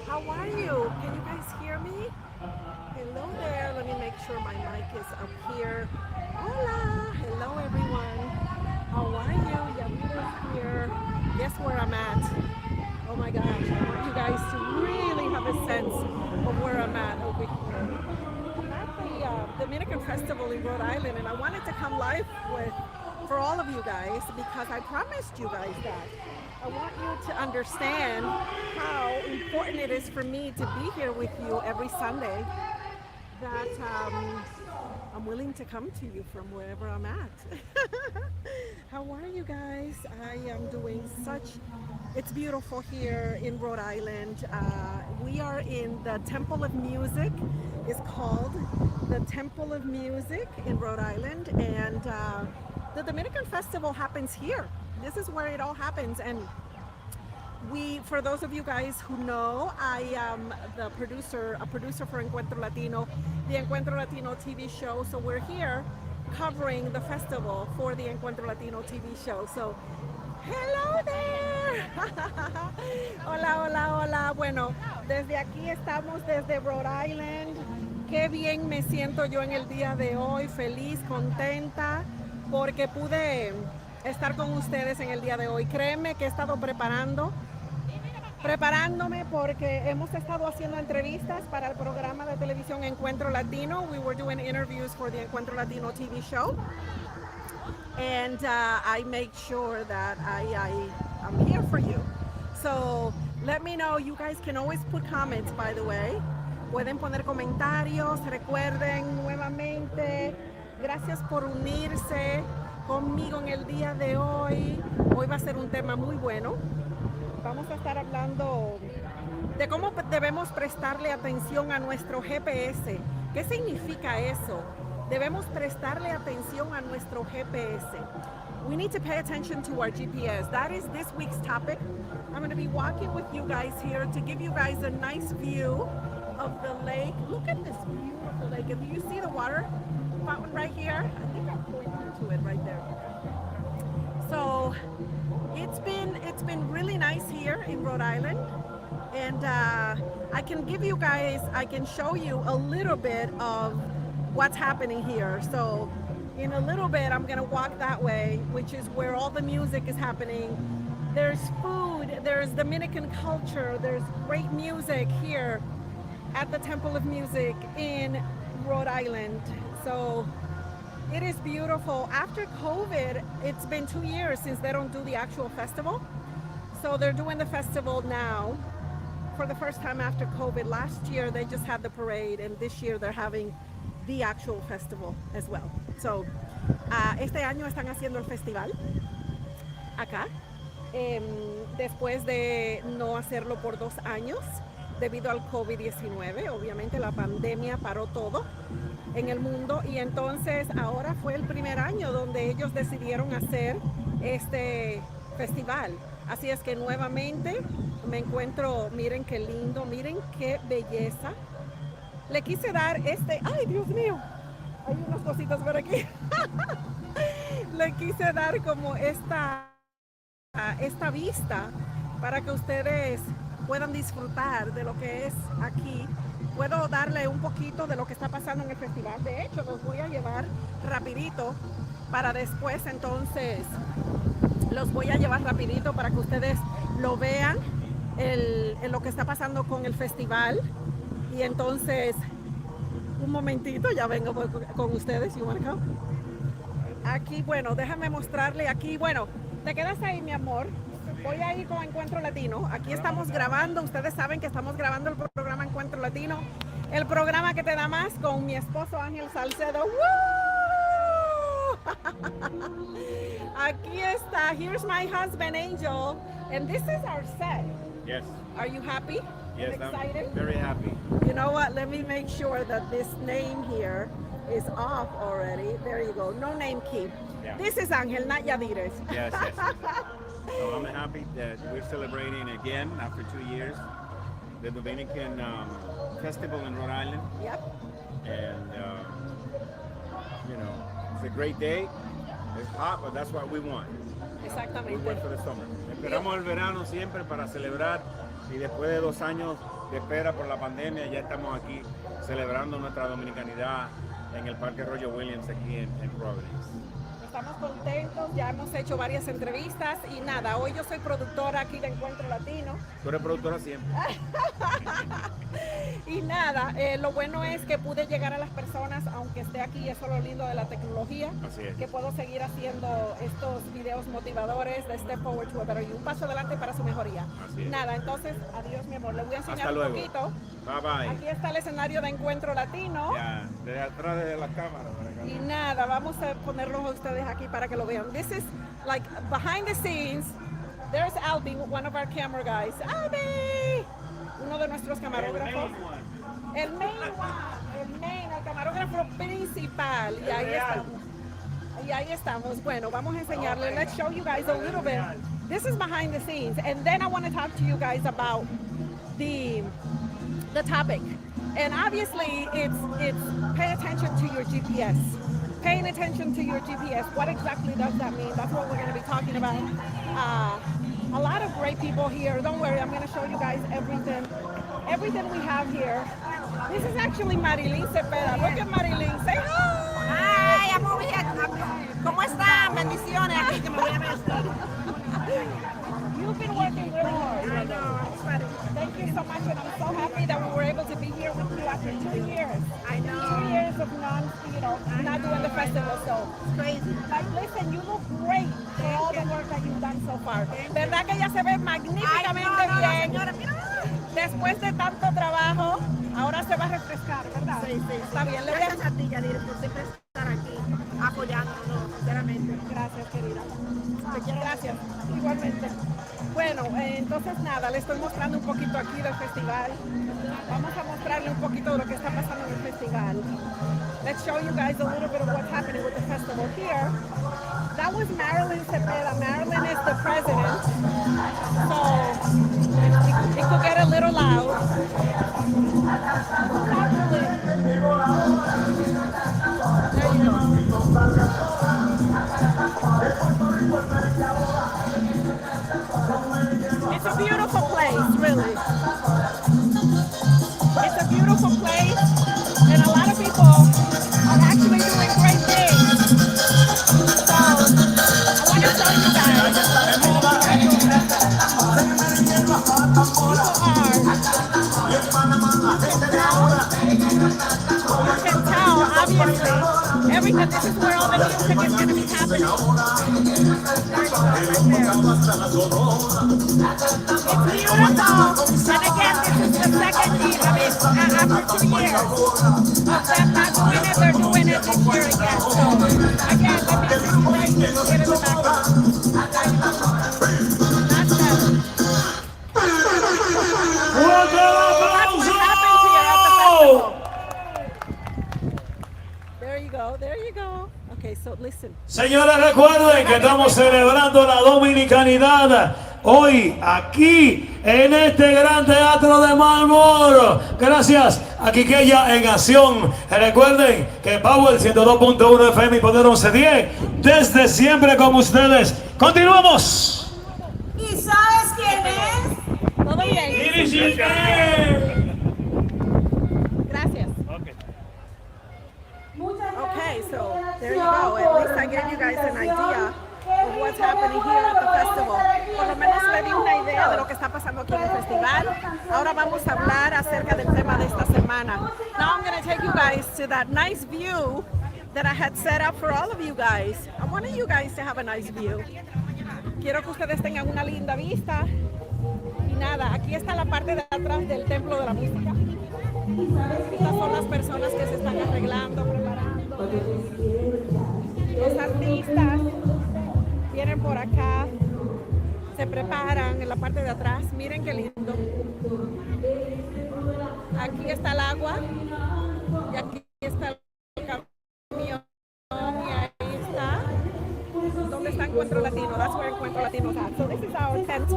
How are you? Can you guys hear me? Hello there. Let me make sure my mic is up here. Hola. Hello, everyone. How are you? Yadires here. Guess where I'm at? Oh my gosh. I want you guys to really have a sense of where I'm at over here. I'm at the Dominican Festival in Rhode Island, and I wanted to come live for all of you guys because I promised you guys that. I want you to understand how important it is for me to be here with you every Sunday, that I'm willing to come to you from wherever I'm at. How are you guys? I am doing it's beautiful here in Rhode Island. We are in the Temple of Music. It's called the Temple of Music in Rhode Island, and the Dominican Festival happens here. This is where it all happens, and for those of you guys who know, I am a producer for Encuentra Latino, the Encuentra Latino TV show. So we're here covering the festival for the Encuentra Latino TV show. So, hello there. Hola, hola, hola. Bueno, desde aquí estamos, desde Rhode Island. Qué bien me siento yo en el día de hoy, feliz, contenta, porque pude estar con ustedes en el día de hoy. Créeme que he estado preparándome porque hemos estado haciendo entrevistas para el programa de televisión Encuentro Latino. We were doing interviews for the Encuentro Latino TV show, and I make sure that I'm here for you. So let me know. You guys can always put comments, by the way. Pueden poner comentarios. Recuerden nuevamente, gracias por unirse conmigo en el día de hoy. Hoy va a ser un tema muy bueno. Vamos a estar hablando de cómo debemos prestarle atención a nuestro GPS. ¿Qué significa eso? Debemos prestarle atención a nuestro GPS. We need to pay attention to our GPS. That is this week's topic. I'm going to be walking with you guys here to give you guys a nice view of the lake. Look at this beautiful lake. And do you see the water fountain right here? I think I'm going into it right there. So it's been really nice here in Rhode Island, and I can show you a little bit of what's happening here. So in a little bit I'm gonna walk that way, which is where all the music is happening. There's food, there's Dominican culture, there's great music here at the Temple of Music in Rhode Island. So it is beautiful. After COVID, it's been 2 years since they don't do the actual festival. So they're doing the festival now for the first time after COVID. Last year, they just had the parade, and this year they're having the actual festival as well. So, este año están haciendo el festival acá, después de no hacerlo por 2 años debido al COVID-19. Obviamente la pandemia paró todo en el mundo, y entonces ahora fue el primer año donde ellos decidieron hacer este festival. Así es que nuevamente me encuentro, miren qué lindo, miren qué belleza. Le quise dar ay Dios mío, hay unas cositas por aquí. Le quise dar como esta vista para que ustedes puedan disfrutar de lo que es aquí. Puedo darle un poquito de lo que está pasando en el festival. De hecho, los voy a llevar rapidito para después, entonces los voy a llevar rapidito para que ustedes lo vean, lo que está pasando con el festival. Y entonces, un momentito, ya vengo con ustedes. You wanna come? Aquí, bueno, déjame mostrarle aquí. Bueno, te quedas ahí, mi amor. Voy a ir con Encuentro Latino. Aquí estamos grabando. Ustedes saben que estamos grabando el programa Encuentro Latino, el programa que te da más, con mi esposo Ángel Salcedo. ¡Woo! Aquí está. Here's my husband Angel, and this is our set. Yes. Are you happy? Yes, and excited? I'm very happy. You know what? Let me make sure that this name here is off already. There you go. No name key. Yeah. This is Ángel, not Yadires. Yes, yes, yes. So I'm happy that we're celebrating again after 2 years the Dominican Festival in Rhode Island. Yep. And, it's a great day. It's hot, but that's what we want. We Exactamente. went for the summer. Esperamos el verano siempre para celebrar y después de 2 años de espera por la pandemia, ya estamos aquí celebrando nuestra dominicanidad en el Parque Roger Williams aquí en Providence. Estamos contentos, ya hemos hecho varias entrevistas y nada, hoy yo soy productora aquí de Encuentro Latino. Tú eres productora siempre. Y nada, lo bueno es que pude llegar a las personas, aunque esté aquí, eso es lo lindo de la tecnología. Así es. Que puedo seguir haciendo estos videos motivadores de Step Forward to a Better You, un paso adelante para su mejoría. Así es. Nada, entonces, adiós mi amor, le voy a enseñar Hasta un luego. poquito. Bye bye. Aquí está el escenario de Encuentro Latino. Ya, desde atrás de la cámara. Y nada, vamos a ponerlos a ustedes aquí para que lo vean. This is like behind the scenes. There's Albi, one of our camera guys. Albi, uno de nuestros camarógrafos. El camarógrafo principal. Y ahí estamos. Bueno, vamos a enseñarles. Let's show you guys a little bit. This is behind the scenes. And then I want to talk to you guys about the topic. And obviously, it's pay attention to your GPS. Paying attention to your GPS. What exactly does that mean? That's what we're going to be talking about. A lot of great people here. Don't worry, I'm going to show you guys everything we have here. This is actually Marilyn Cepeda. Look at Marilyn. Say hi. Ay, amor, ¿cómo están? Bendiciones aquí que me voy a vestir. You've been working really hard. I know, I'm sweating. Thank you so much, and I'm so happy that we were able to be here with you after 2 years. I know. 2 years of not doing the festival, so. It's crazy. Like, listen, you look great for all the work that you've done so far. ¿Verdad que ella se ve magníficamente bien? Señora, mira. Después de tanto trabajo, ahora se va a refrescar, ¿verdad? Sí. Está bien, le voy a... Gracias a ti, Yadires, por siempre estar aquí apoyándonos, sinceramente. Gracias, querida. Te quiero. Gracias, igualmente. Bueno, entonces nada, le estoy mostrando un poquito aquí del festival. Vamos a mostrarle un poquito de lo que está pasando en el festival. Let's show you guys a little bit of what's happening with the festival here. That was Marilyn Cepeda. Marilyn is the president, so it could get a little loud. There you go. It's a beautiful place, really. It's a beautiful place, and a lot of people are actually doing great things. So, I want to show you guys. You can tell, obviously, everything. This is where all the music is going to be happening. It's beautiful, and again, this is the second year, after 2 years of them not doing it, they're doing it this year again. So, again, the music is great, get in the background. That's better. That's what happens here at the festival. There you go. Okay, so listen. Señores, recuerden que estamos celebrando la dominicanidad hoy aquí en este gran teatro de mármol. Gracias a Quiqueya en acción. Recuerden que Power 102.1 FM y Poder 1110 desde siempre con ustedes. Continuamos. ¿Y sabes quién es? Todo bien. Gracias. Okay, so there you go. At least I gave you guys an idea of what's happening here at the festival. Por lo menos le di una idea de lo que está pasando aquí en el festival. Ahora vamos a hablar acerca del tema de esta semana. Now I'm going to take you guys to that nice view that I had set up for all of you guys. I wanted you guys to have a nice view. Quiero que ustedes tengan una linda vista. Y nada, aquí está la parte de atrás del Templo de la Música. Estas son las personas que se están arreglando, preparando. Los artistas vienen por acá, se preparan en la parte de atrás. Miren qué lindo. Aquí está el agua y aquí está el camión y ahí está donde está Encuentro Latino. That's where Encuentro Latino is at. So this is our tent.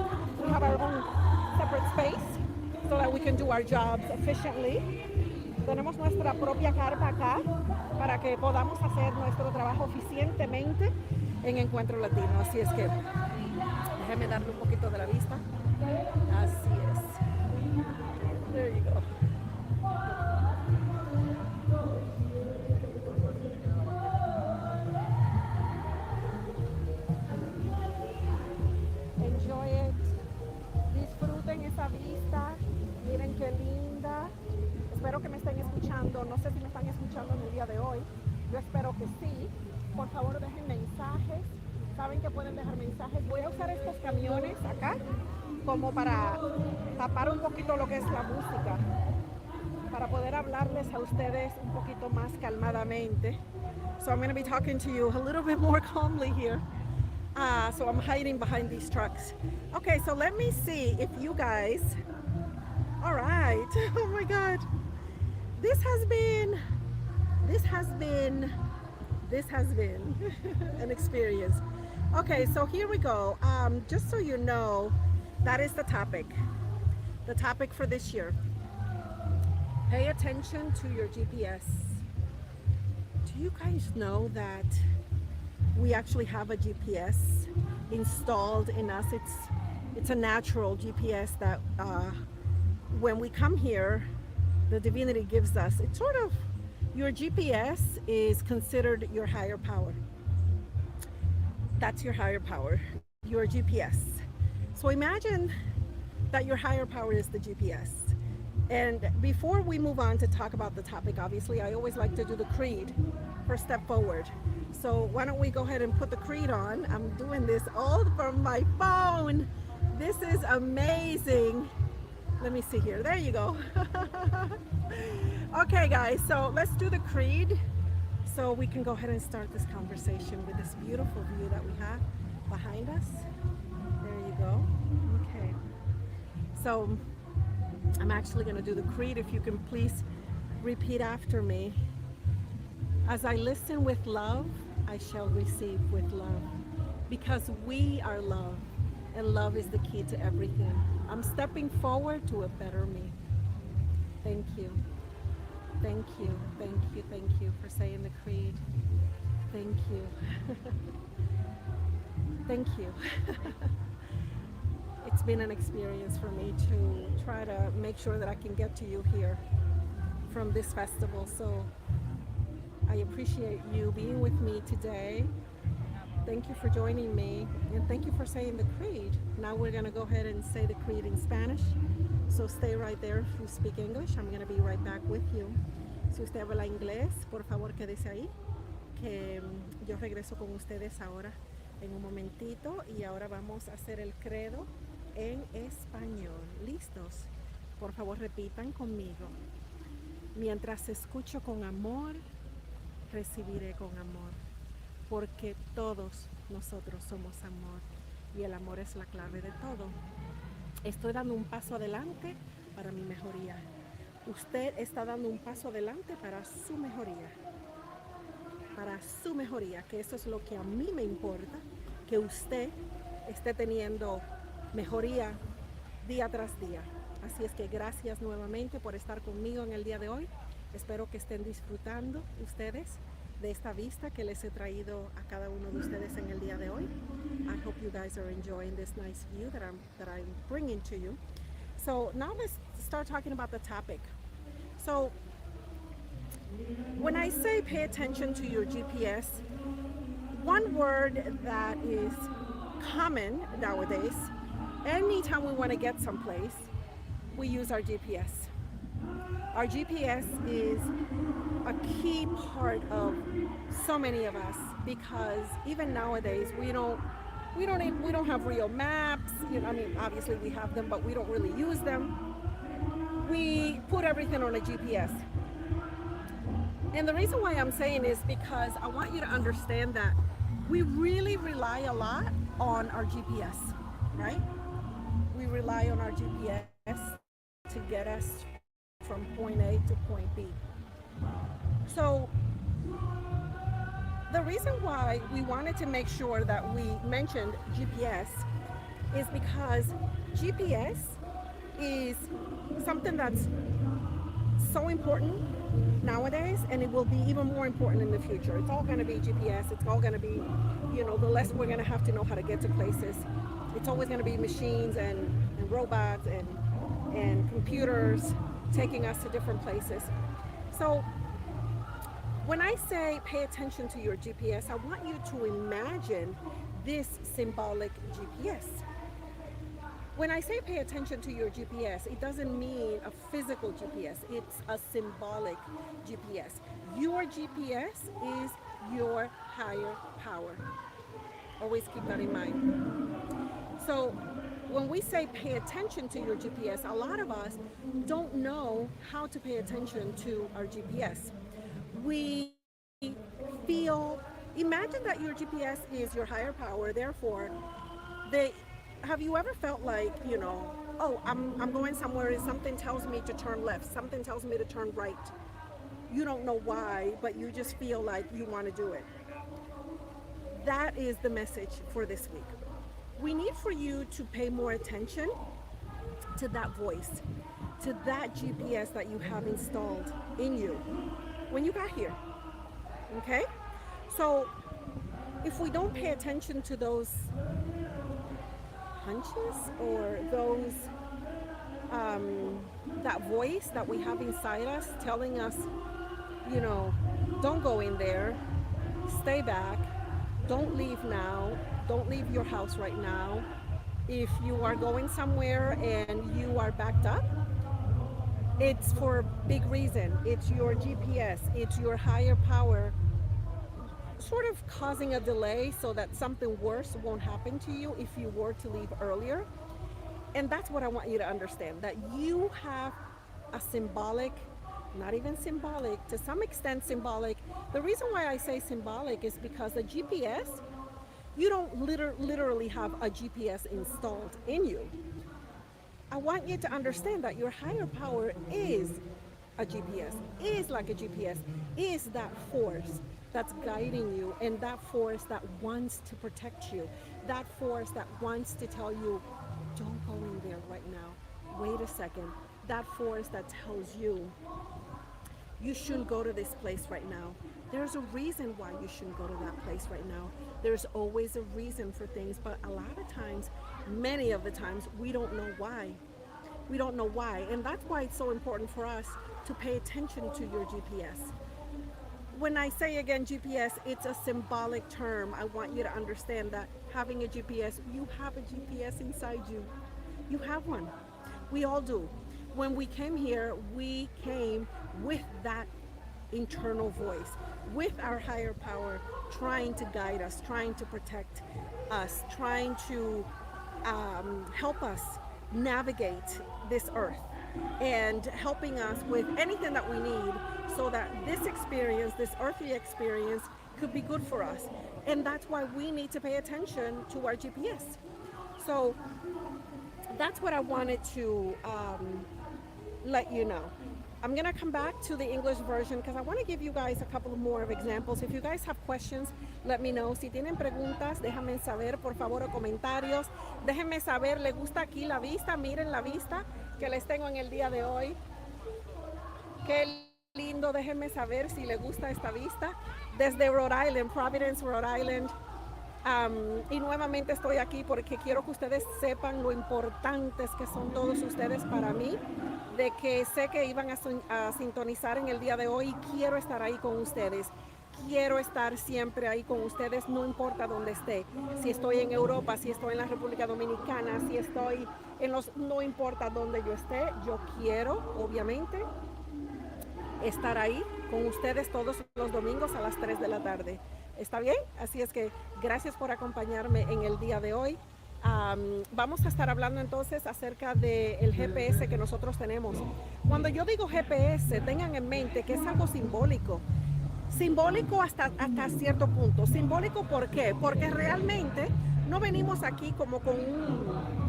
We have our own separate space so that we can do our jobs efficiently. Tenemos nuestra propia carpa acá para que podamos hacer nuestro trabajo eficientemente en Encuentro Latino. Así es que déjenme darle un poquito de la vista. Así es. There you go. Enjoy it. Disfruten esa vista. Miren qué linda. Espero que me estén escuchando. No sé si me están escuchando en el día de hoy. Yo espero que sí. Por favor, dejen mensajes. Saben que pueden dejar mensajes. Voy a usar estos camiones acá como para tapar un poquito lo que es la música, para poder hablarles a ustedes un poquito más calmadamente. So I'm going to be talking to you a little bit more calmly here. So I'm hiding behind these trucks. Okay, so let me see if you guys... All right. Oh my God. This has been an experience. Okay, so here we go. Just so you know, that is the topic. The topic for this year. Pay attention to your GPS. Do you guys know that we actually have a GPS installed in us? It's a natural GPS that when we come here, the divinity gives us. It's sort of, your GPS is considered your higher power. That's your higher power, your GPS. So imagine that your higher power is the GPS. And before we move on to talk about the topic, obviously, I always like to do the creed for Step Forward. So why don't we go ahead and put the creed on? I'm doing this all from my phone. This is amazing. Let me see here. There you go. Okay, guys, so let's do the creed so we can go ahead and start this conversation with this beautiful view that we have behind us. There you go. Okay. So I'm actually going to do the creed. If you can please repeat after me. As I listen with love, I shall receive with love. Because we are love, and love is the key to everything. I'm stepping forward to a better me. Thank you. Thank you, thank you, thank you for saying the creed. Thank you. Thank you. It's been an experience for me to try to make sure that I can get to you here from this festival. So I appreciate you being with me today. Thank you for joining me, and thank you for saying the creed. Now we're going to go ahead and say the creed in Spanish. So stay right there if you speak English. I'm going to be right back with you. Si usted habla inglés, por favor quédese ahí, que yo regreso con ustedes ahora en un momentito, y ahora vamos a hacer el credo en español. ¿Listos? Por favor repitan conmigo. Mientras escucho con amor, recibiré con amor, porque todos nosotros somos amor y el amor es la clave de todo. Estoy dando un paso adelante para mi mejoría. Usted está dando un paso adelante para su mejoría. Para su mejoría, que eso es lo que a mí me importa, que usted esté teniendo mejoría día tras día. Así es que gracias nuevamente por estar conmigo en el día de hoy. Espero que estén disfrutando ustedes de esta vista que les he traído a cada uno de ustedes en el día de hoy. I hope you guys are enjoying this nice view that I'm bringing to you. So now let's start talking about the topic. So when I say pay attention to your GPS, one word that is common nowadays, anytime we want to get someplace, we use our GPS. Our GPS is a key part of so many of us, because even nowadays we don't have real maps. You know, I mean, obviously we have them, but we don't really use them. We put everything on a GPS. And the reason why I'm saying is because I want you to understand that we really rely a lot on our GPS, right? We rely on our GPS to get us from point A to point B. So the reason why we wanted to make sure that we mentioned GPS is because GPS is something that's so important nowadays, and it will be even more important in the future. It's all going to be GPS. It's all going to be, you know, the less we're going to have to know how to get to places. It's always going to be machines and robots and computers taking us to different places. So when I say pay attention to your GPS, I want you to imagine this symbolic GPS. When I say pay attention to your GPS, it doesn't mean a physical GPS, it's a symbolic GPS. Your GPS is your higher power. Always keep that in mind. So when we say pay attention to your GPS, a lot of us don't know how to pay attention to our GPS. We feel, imagine that your GPS is your higher power, therefore, have you ever felt like, you know, oh, I'm going somewhere and something tells me to turn left, something tells me to turn right. You don't know why, but you just feel like you want to do it. That is the message for this week. We need for you to pay more attention to that voice, to that GPS that you have installed in you when you got here, okay? So if we don't pay attention to those hunches or those, that voice that we have inside us telling us, you know, don't go in there, stay back, don't leave now, don't leave your house right now. If you are going somewhere and you are backed up, it's for a big reason. It's your GPS, it's your higher power sort of causing a delay so that something worse won't happen to you if you were to leave earlier. And that's what I want you to understand, that you have a symbolic, not even symbolic, to some extent symbolic. The reason why I say symbolic is because the GPS, you don't literally have a GPS installed in you. I want you to understand that your higher power is a GPS, is like a GPS, is that force that's guiding you, and that force that wants to protect you, that force that wants to tell you, don't go in there right now, wait a second, that force that tells you, you shouldn't go to this place right now. There's a reason why you shouldn't go to that place right now. There's always a reason for things, but a lot of times, many of the times, we don't know why. We don't know why, and that's why it's so important for us to pay attention to your GPS. When I say again GPS, it's a symbolic term. I want you to understand that having a GPS, you have a GPS inside you. You have one. We all do. When we came here, we came with that internal voice, with our higher power, trying to guide us, trying to protect us, trying to help us navigate this earth, and helping us with anything that we need so that this experience, this earthly experience, could be good for us. And that's why we need to pay attention to our GPS. So that's what I wanted to let you know. I'm gonna come back to the English version because I want to give you guys a couple more of examples. If you guys have questions, let me know. Si tienen preguntas, déjame saber, por favor, o comentarios. Déjenme saber, ¿les gusta aquí la vista? Miren la vista que les tengo en el día de hoy. Qué lindo, déjenme saber si les gusta esta vista. Desde Rhode Island, Providence, Rhode Island. Y nuevamente estoy aquí porque quiero que ustedes sepan lo importantes que son todos ustedes para mí, de que sé que iban a sintonizar en el día de hoy y quiero estar ahí con ustedes. Quiero estar siempre ahí con ustedes, no importa dónde esté. Si estoy en Europa, si estoy en la República Dominicana, si estoy en no importa dónde yo esté, yo quiero, obviamente, estar ahí con ustedes todos los domingos a las 3 de la tarde. ¿Está bien? Así es que gracias por acompañarme en el día de hoy. Vamos a estar hablando entonces acerca del GPS que nosotros tenemos. Cuando yo digo GPS, tengan en mente que es algo simbólico. Simbólico hasta cierto punto. Simbólico, ¿por qué? Porque realmente no venimos aquí como con un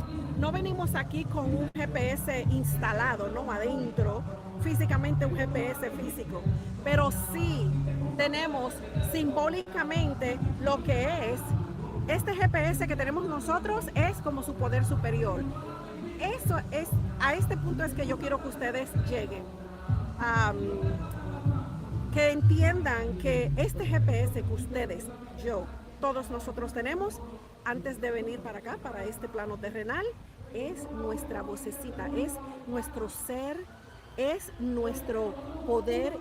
GPS instalado, ¿no? Adentro, físicamente un GPS físico. Pero sí tenemos simbólicamente lo que es. Este GPS que tenemos nosotros es como su poder superior. Eso es, a este punto es que yo quiero que ustedes lleguen. Que entiendan que este GPS que ustedes, yo, todos nosotros tenemos, antes de venir para acá, para este plano terrenal, es nuestra vocecita, es nuestro ser, es nuestro poder.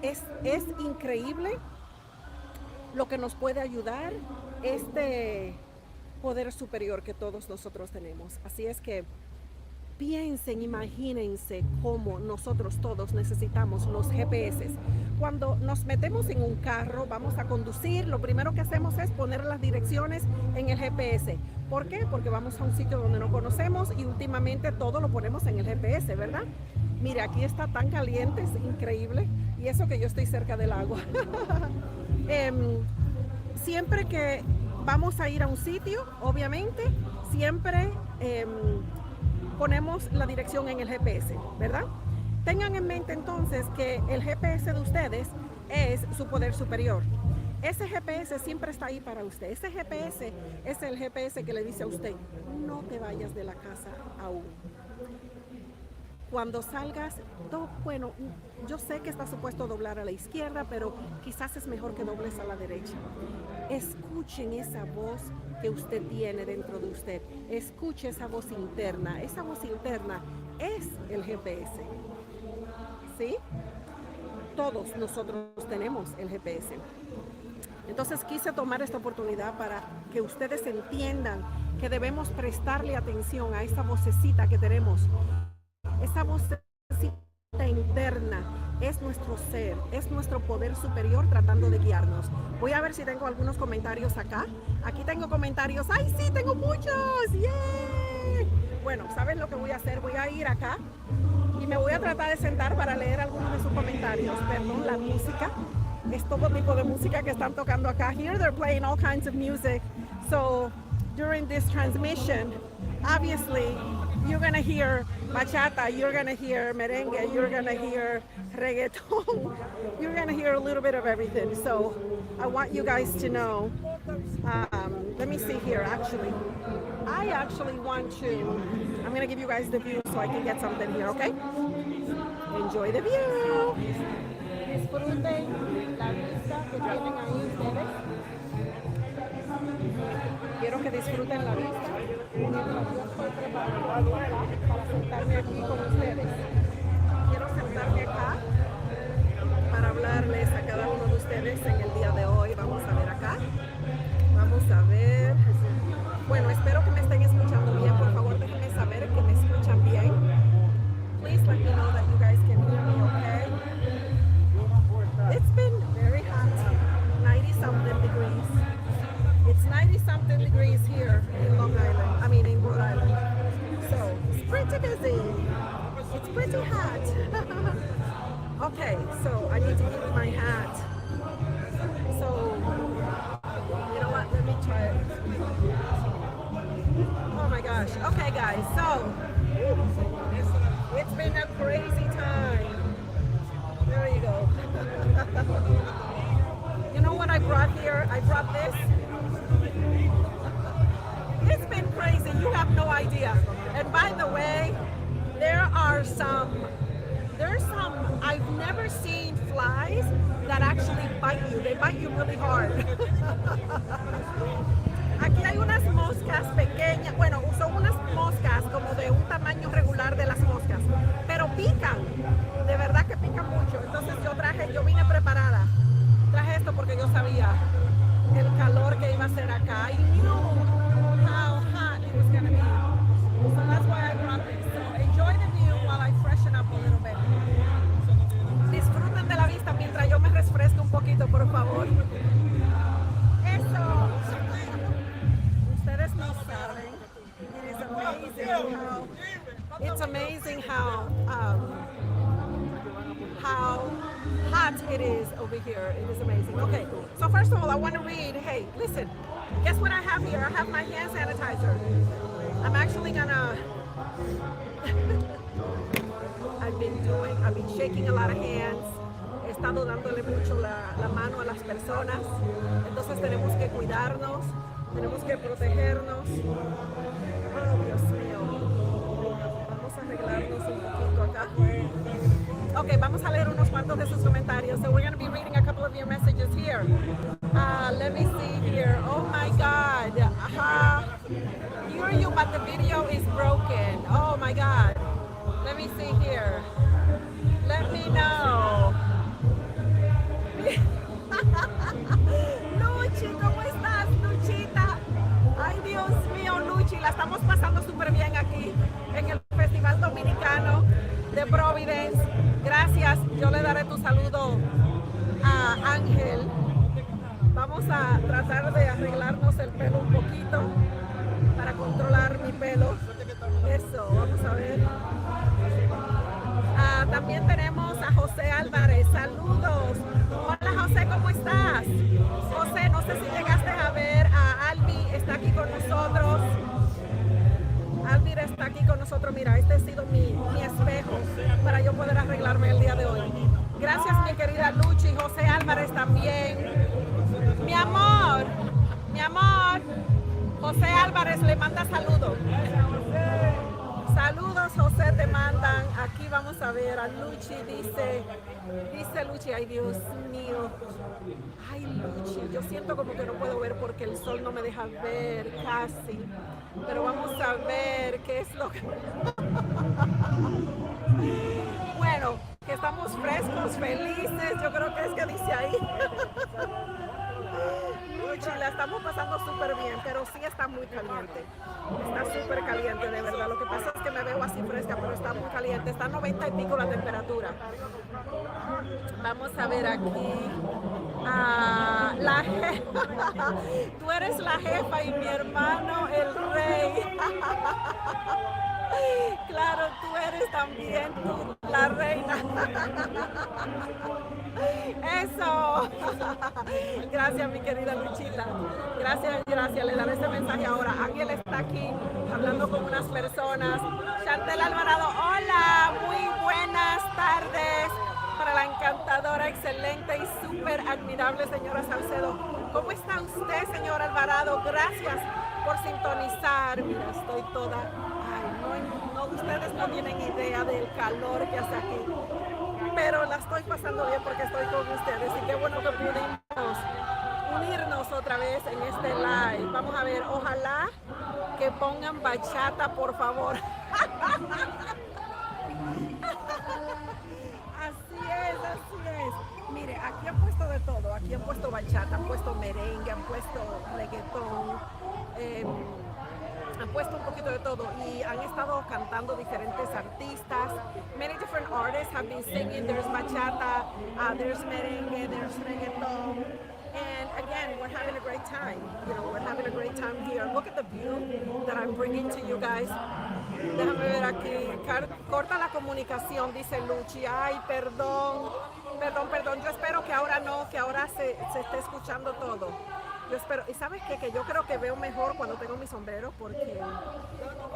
Es increíble lo que nos puede ayudar este poder superior que todos nosotros tenemos. Así es que piensen, imagínense cómo nosotros todos necesitamos los GPS. Cuando nos metemos en un carro, vamos a conducir, lo primero que hacemos es poner las direcciones en el GPS. ¿Por qué? Porque vamos a un sitio donde no conocemos y últimamente todo lo ponemos en el GPS, ¿verdad? Mire, aquí está tan caliente, es increíble. Y eso que yo estoy cerca del agua. Siempre que vamos a ir a un sitio, obviamente, siempre ponemos la dirección en el GPS, ¿verdad? Tengan en mente entonces que el GPS de ustedes es su poder superior. Ese GPS siempre está ahí para usted. Ese GPS es el GPS que le dice a usted, no te vayas de la casa aún. Cuando salgas, bueno, yo sé que está supuesto doblar a la izquierda, pero quizás es mejor que dobles a la derecha. Escuchen esa voz que usted tiene dentro de usted. Escuche esa voz interna. Esa voz interna es el GPS. ¿Sí? Todos nosotros tenemos el GPS. Entonces quise tomar esta oportunidad para que ustedes entiendan que debemos prestarle atención a esa vocecita que tenemos. Esa vocecita interna es nuestro ser, es nuestro poder superior tratando de guiarnos. Voy a ver si tengo algunos comentarios acá. Aquí tengo comentarios. ¡Ay, sí! Tengo muchos. ¡Yeah! Bueno, ¿saben lo que voy a hacer? Voy a ir acá y me voy a tratar de sentar para leer algunos de sus comentarios. Perdón, la música. Es todo tipo de música que están tocando acá. Here they're playing all kinds of music. So during this transmission, obviously, you're gonna hear bachata, you're gonna hear merengue, you're gonna hear reggaeton, you're gonna hear a little bit of everything. So I want you guys to know, let me see here, I actually want to, I'm gonna give you guys the view so I can get something here, okay? Enjoy the view. Disfruten la vista que tienen ahí ustedes. Quiero que disfruten la vista mientras yo estoy preparando para sentarme aquí con ustedes. Quiero sentarme acá para hablarles a cada uno de ustedes en el día de hoy. Vamos a ver acá. Vamos a ver. Bueno, espero que me estén escuchando bien. Por favor, déjenme saber que me escuchan bien. Please let me know that you guys can hear me okay. It's been very hot, 90-something degrees. It's 90-something degrees here in Long Island, in Rhode Island. So, it's pretty busy. It's pretty hot. Okay, so I need to give you my hat. So, you know what, let me try it. Oh my gosh. Okay guys, so, it's been a crazy time. There you go. You know what I brought here? I brought this. It's been crazy. You have no idea. And by the way, there's some, I've never seen flies that actually bite you. They bite you really hard. Aquí hay unas moscas pequeñas, bueno, son unas moscas como de un tamaño regular de las moscas, pero pican, de verdad que pican mucho. Entonces yo vine preparada, traje esto porque yo sabía el calor que iba a hacer acá. I knew how hot it was gonna be, so that's why I brought this. So enjoy the view while I freshen up a little bit. Disfruten de la vista mientras yo me refresco un poquito, por favor. Eso. Ustedes no saben. It's amazing how hot it is over here. It is amazing. Okay, so first of all, I want to read. Hey, listen. Guess what I have here? I have my hand sanitizer. I'm actually gonna. I've been shaking a lot of hands. He estado dándole mucho la mano a las personas. Entonces tenemos que cuidarnos. Tenemos que protegernos. Oh, Dios mío. Vamos a arreglarnos un poquito acá. Ok, vamos a leer unos cuantos de sus comentarios. So we're going to be reading a couple of your messages here. Let me see here. Oh my God. Hear you, but the video is broken. Oh my God. Let me see here. Let me know. Luchi, ¿cómo estás, Luchita? Ay, Dios mío, Luchi, la estamos pasando súper bien aquí en el Festival Dominicano de Providence. Gracias, yo le daré tu saludo a Ángel. Vamos a tratar de arreglarnos el pelo un poquito para controlar mi pelo. Eso, vamos a ver. También tenemos a José Álvarez. Saludos. Hola José, ¿cómo estás? José, no sé si llegaste a ver a Albi, está aquí con nosotros. Alvira está aquí con nosotros. Mira, este ha sido mi espejo para yo poder arreglarme el día de hoy. Gracias, mi querida Luchi. José Álvarez también. Mi amor. José Álvarez le manda saludos. Saludos, José, te mandan. Aquí vamos a ver a Luchi, dice Luchi, ay Dios mío. Ay, Luchi, yo siento como que no puedo ver porque el sol no me deja ver casi. Pero vamos a ver qué es lo que... Bueno, que estamos frescos, felices, yo creo que es que dice ahí. Luchi, la estamos pasando súper bien, pero sí está muy caliente. Está súper caliente, de verdad. Lo que pasa es que me veo así fresca, pero está muy caliente. Está a 90 y pico la temperatura. Vamos a ver aquí. La jefa. Tú eres la jefa y mi hermano el rey. Claro, tú eres también la reina. Eso. Gracias, mi querida Luchita. Gracias. Le daré ese mensaje ahora. Ángel está aquí hablando con unas personas. Chantel Alvarado, hola, muy buenas tardes. Para la encantadora, excelente y súper admirable señora Salcedo. ¿Cómo está usted, señora Alvarado? Gracias por sintonizar. Mira, estoy toda... No, ustedes no tienen idea del calor que hace aquí, pero la estoy pasando bien porque estoy con ustedes y qué bueno que pudimos unirnos otra vez en este live. Vamos a ver, ojalá que pongan bachata, por favor. Así es. Mire, aquí han puesto de todo, aquí han puesto bachata, han puesto merengue, han puesto reggaetón, han puesto un poquito de todo y han estado cantando diferentes artistas. Many different artists have been singing. There's bachata, there's merengue, there's reggaeton. And again, we're having a great time. You know, we're having a great time here. Look at the view that I'm bringing to you guys. Déjame ver aquí. Corta la comunicación, dice Luchi. Ay, perdón. Yo espero que ahora no, que ahora se esté escuchando todo. Yo espero, y ¿sabes qué? Que yo creo que veo mejor cuando tengo mi sombrero porque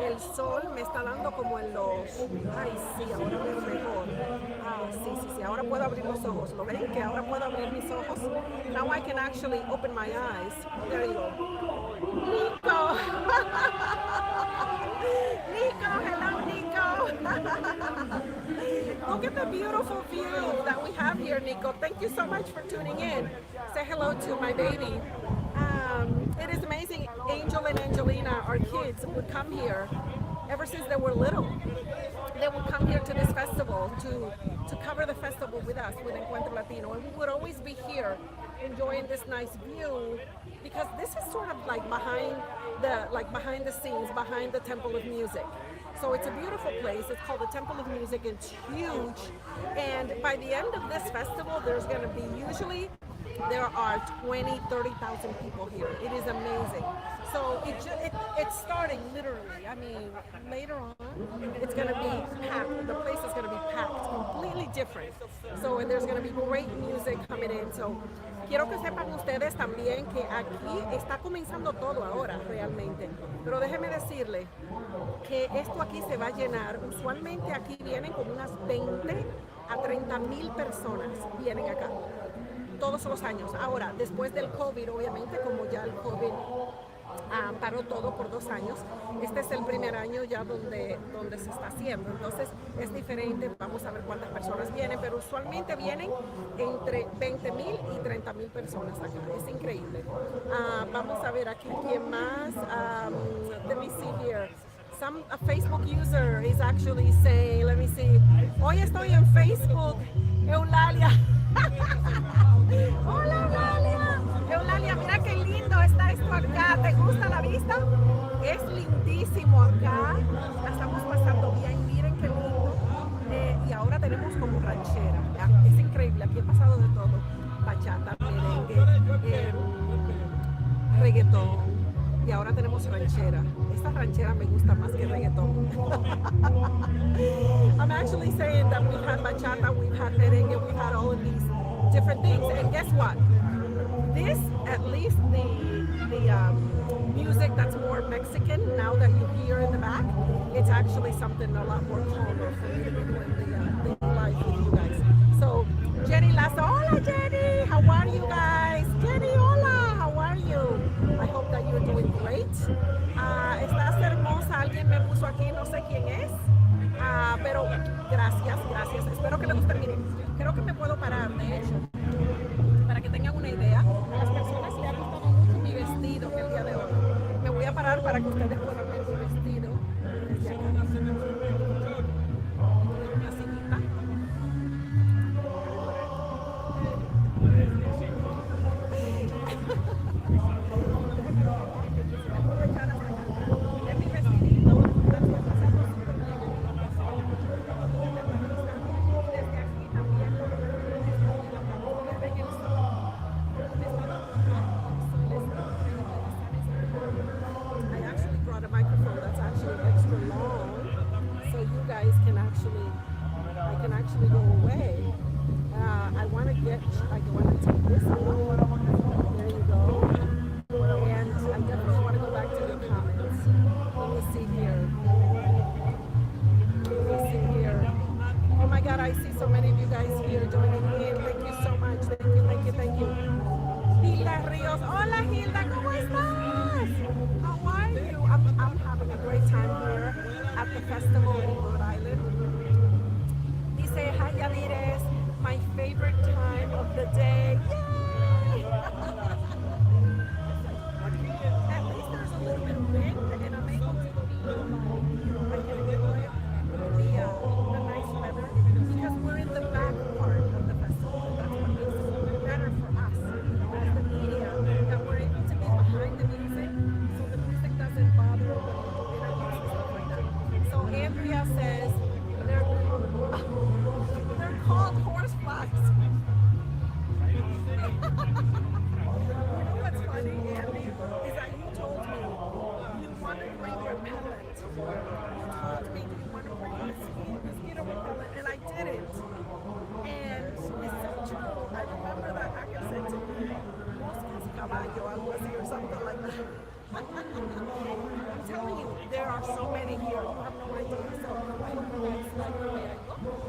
el sol me está dando como en los... Ay, sí, ahora veo mejor. Sí, ahora puedo abrir los ojos. ¿Lo ven? Que ahora puedo abrir mis ojos. Now I can actually open my eyes. There you go. Nico! Hello, Nico! Look at the beautiful view that we have here, Nico. Thank you so much for tuning in. Say hello to my baby. It is amazing. Angel and Angelina, our kids, would come here ever since they were little. They would come here to this festival to cover the festival with us, with Encuentra Latino, and we would always be here enjoying this nice view because this is sort of like behind the scenes, behind the Temple of Music. So it's a beautiful place. It's called the Temple of Music. It's huge, and by the end of this festival, there's going to be usually. There are 20,000, 30,000 people here. It is amazing. So it's starting literally. I mean, later on, it's going to be packed. The place is going to be packed, completely different. So there's going to be great music coming in. So quiero que sepan ustedes también que aquí está comenzando todo ahora realmente. Pero déjenme decirle que esto aquí se va a llenar. Usualmente aquí vienen como unas 20 a 30,000 personas vienen acá. Todos los años. Ahora, después del COVID, obviamente, como ya el COVID paró todo por 2 años, este es el primer año ya donde se está haciendo. Entonces, es diferente. Vamos a ver cuántas personas vienen, pero usualmente vienen entre 20,000 y 30,000 personas acá. Es increíble. Vamos a ver aquí quién más. Let me see here. a Facebook user is actually saying, let me see. Hoy estoy en Facebook, Eulalia. Hola, Eulalia. Eulalia, mira qué lindo está esto acá. ¿Te gusta la vista? Es lindísimo acá. La estamos pasando bien. Miren qué lindo. Y ahora tenemos como ranchera. ¿Ya? Es increíble. Aquí he pasado de todo. Bachata, merengue, reggaetón. Y ahora tenemos ranchera. Esta ranchera me gusta más que reggaetón. I'm actually saying that we've had bachata, we've had merengue, we've had all of these different things. And guess what? This, at least the music that's more Mexican, now that you hear in the back, it's actually something a lot more calmer for me to be doing the live with you guys. So, Jenny Lasso, hola Jenny, how are you guys? Jenny, hola, how are you? I hope that you're doing great. Estás hermosa, alguien me puso aquí, no sé quién es, pero gracias, gracias. Espero que les guste. Miren, creo que me puedo parar, de hecho, para que tengan una idea. A las personas les ha gustado mucho mi vestido el día de hoy. Me voy a parar para que ustedes puedan ver mi vestido desde acá. Una sillita. Festival in Rhode Island. Dice, hi Yadires, my favorite time of the day. Yay! At least there's a little bit of wind and I'm able to enjoy the nice weather because we're in the back part of the festival. And that's what makes it better for us as the media, that we're able to be behind the music so the music doesn't bother Andrea says they're called horse flies. You know what's funny, Andy, is that you told me you want to bring repellent. You told me you want to bring mosquito repellent, and I didn't. And it's so true. I remember that Aka said to me, moscas caballo, algo así, or something like that. I'm telling you, there are so many here. You have no idea. So I hope you guys like the way I look.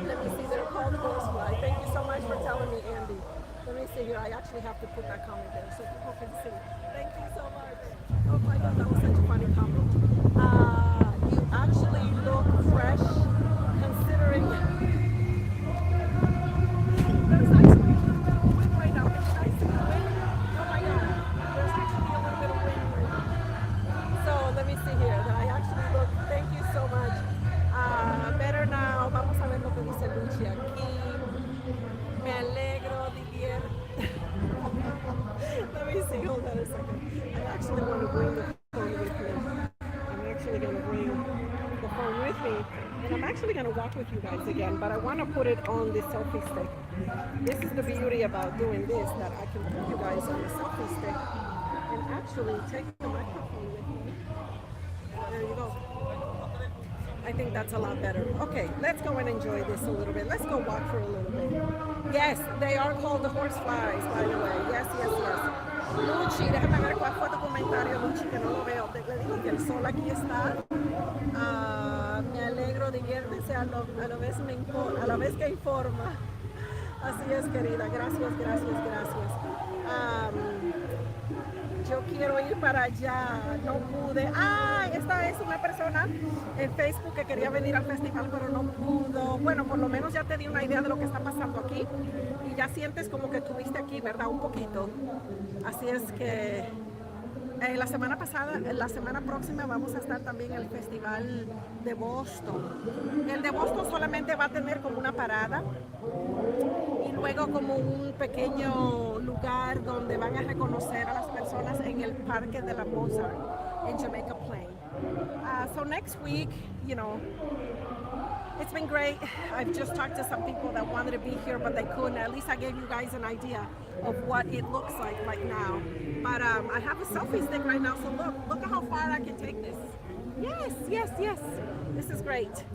Let me see. They're called horsefly. Thank you so much for telling me, Andy. Let me see here. I actually have to put that comment there so people can see. Thank you so much. Oh my God, that was such a funny comment. You actually look fresh, considering there's actually a little bit of wind right now. Can you guys see the wind? Oh my God. Let me see here that I actually look. Thank you so much. Better now. Vamos a ver lo que dice Luchi aquí. Me alegro, divierte. Let me see. Hold on a second. I actually want to bring the phone with me. I'm actually going to bring the phone with me. And I'm actually going to walk with you guys again, but I want to put it on the selfie stick. This is the beauty about doing this, that I can put you guys on the selfie stick and actually take the microphone with me. There you go. I think that's a lot better. Okay, let's go and enjoy this a little bit. Let's go walk for a little bit. Yes, they are called the horse flies, by the way. Yes, yes, yes. Luchi, déjame ver cuál fue tu comentario, Luchi, que no lo veo. Le digo que el sol aquí está. Me alegro, diviértese a la vez que informa. Así es, querida. Gracias, gracias, gracias. Yo quiero ir para allá, no pude. Esta es una persona en Facebook que quería venir al festival, pero no pudo. Bueno, por lo menos ya te di una idea de lo que está pasando aquí y ya sientes como que estuviste aquí, ¿verdad? Un poquito. Así es que La semana próxima vamos a estar también en el Festival de Boston. El de Boston solamente va a tener como una parada y luego como un pequeño lugar donde van a reconocer a las personas en el Parque de la Mozart en Jamaica Plain. So next week, you know, it's been great. I've just talked to some people that wanted to be here, but they couldn't. At least I gave you guys an idea of what it looks like right now. But I have a selfie stick right now, so look at how far I can take this. Yes. This is great.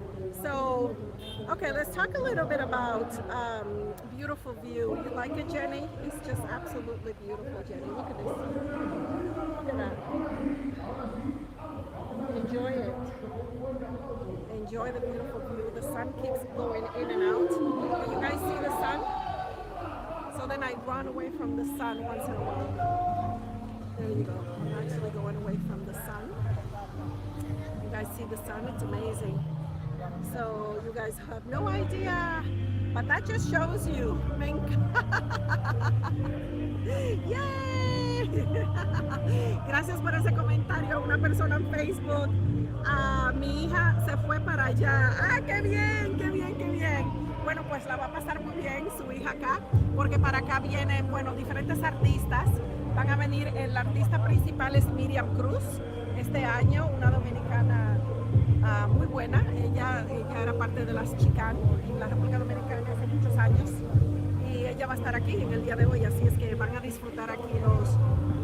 So, okay, let's talk a little bit about beautiful view. You like it, Jenny? It's just absolutely beautiful, Jenny. Look at this. Look at that. Enjoy it. Enjoy the beautiful view. The sun keeps going in and out. Can you guys see the sun? So then I run away from the sun once in a while. There you go. I'm actually going away from the sun. You guys see the sun? It's amazing. So you guys have no idea, but that just shows you. ¡Yay! Gracias por ese comentario. Una persona en Facebook. Mi hija se fue para allá. ¡Qué bien! Bueno, pues la va a pasar muy bien su hija acá, porque para acá vienen, bueno, diferentes artistas. Van a venir, el artista principal es Miriam Cruz, este año, una dominicana muy buena. Ella era parte de las Chicán en la República Dominicana hace muchos años. Y ella va a estar aquí en el día de hoy, así es que van a disfrutar aquí los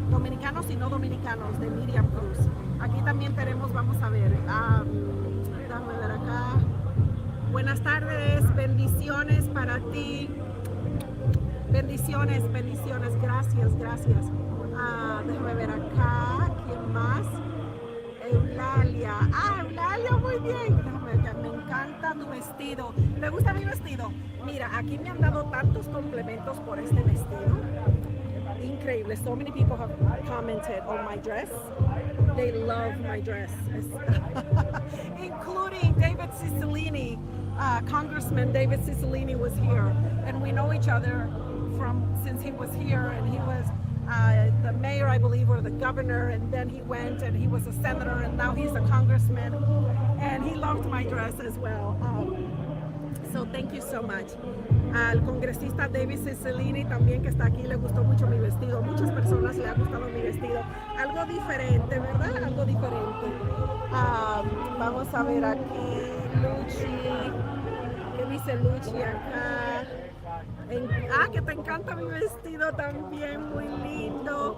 dominicanos y no dominicanos de Miriam Cruz. Aquí también tenemos, vamos a ver, déjame ver acá. Buenas tardes, bendiciones para ti. Bendiciones, gracias. Déjame ver acá, ¿quién más? Eulalia. Eulalia, muy bien. Déjame ver, me encanta tu vestido. ¿Te gusta mi vestido? Mira, aquí me han dado tantos complementos por este vestido. Increíble. So many people have commented on my dress. They love my dress. Including David Cicilline. Congressman David Cicilline was here. And we know each other since he was here, and he was the mayor, I believe, or the governor, and then he went and he was a senator, and now he's a congressman, and he loved my dress as well. So thank you so much. Al congresista David Cicilline también, que está aquí, le gustó mucho mi vestido. Muchas personas le ha gustado mi vestido. Algo diferente, ¿verdad? Algo diferente. Vamos a ver aquí, Luchi. ¿Qué dice Luchi acá? Que te encanta mi vestido también, muy lindo,